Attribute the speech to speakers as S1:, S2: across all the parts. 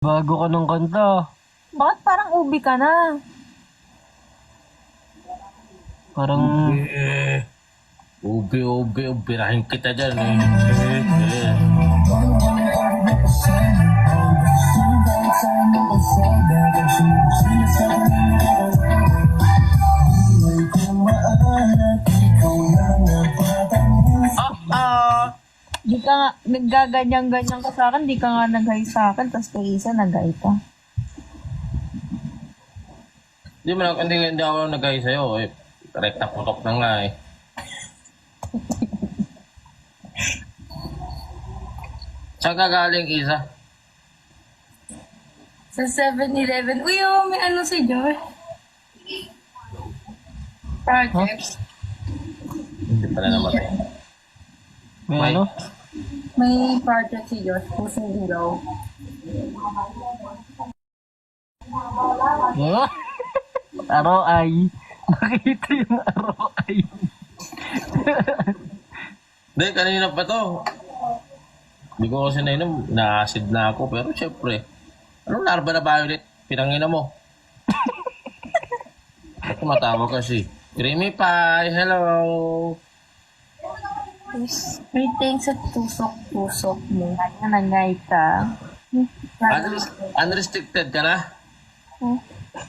S1: Bago ka ng kanta.
S2: Bakit parang ubi ka na?
S1: Parang,
S3: Ubirahin kita dyan eh.
S2: Di ka nga, naggaganyan-ganyan ka sa akin, di ka nga nag-hi sa akin, tapos kay Isa nag-hi ka.
S3: Hindi ako nagay sa'yo eh. Rekta putok na nga eh. Saan ka galing, Isa?
S4: Sa 7-Eleven. Uy, oh, may ano si Joy. Project.
S3: Hindi pala namatay.
S1: may
S3: May-
S1: ano?
S4: May project si Joy. Pusong dilaw.
S1: Ah? Araw ay. Nakita yung araw ay.
S3: Hindi, kanina pa to. Hindi ko kasi nainom. Na-acid na ako. Pero syempre, anong larva na violet? Pinangina mo. Tumatawa kasi. Creamy pie, hello.
S4: May thanks sa tusok-tusok mo.
S2: Kanya nag-hi ka.
S3: Unrestricted ka na?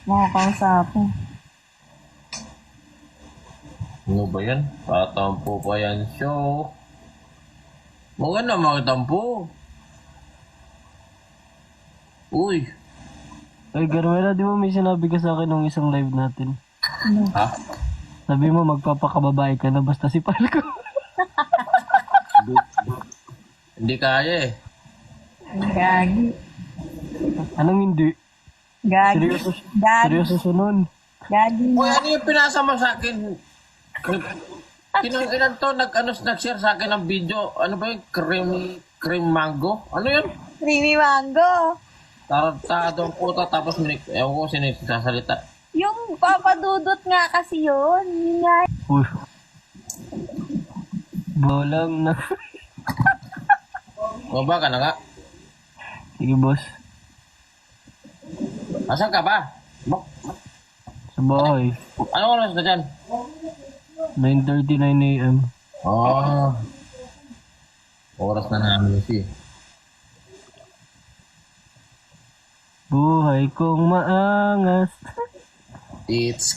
S2: Makakausapin.
S3: Ano ba yan? Tatampo pa yan show. Mga na mga tampo. Uy.
S1: Ay, Carmela, di ba may sinabi ka sa akin nung isang live natin?
S3: Ha?
S1: Sabi mo, magpapakababae ka na basta si Palco.
S3: Hindi kaya eh.
S2: Gagi.
S1: Anong hindi?
S2: Gagi.
S1: Seryoso,
S2: Gagi.
S1: seryoso sunod.
S2: Gagi.
S3: Uy, ano yung pinasa mo sa akin? Kinang to, nag-share sa akin ng video. Ano ba yung cream mango? Ano yun?
S2: Creamy mango.
S3: Tarantado ang puta, tapos ewan ko sino yung sasalita.
S2: Yung papadudot nga kasi yun. Yun nga.
S1: Uy. Bolang na.
S3: Baba ka na nga.
S1: Sige, boss.
S3: Asan ka ba?
S1: Sa bahay.
S3: Ano oras na dyan?
S1: 9:39 a.m.
S3: Oras na namin si.
S1: Buhay kong maangas.
S3: It's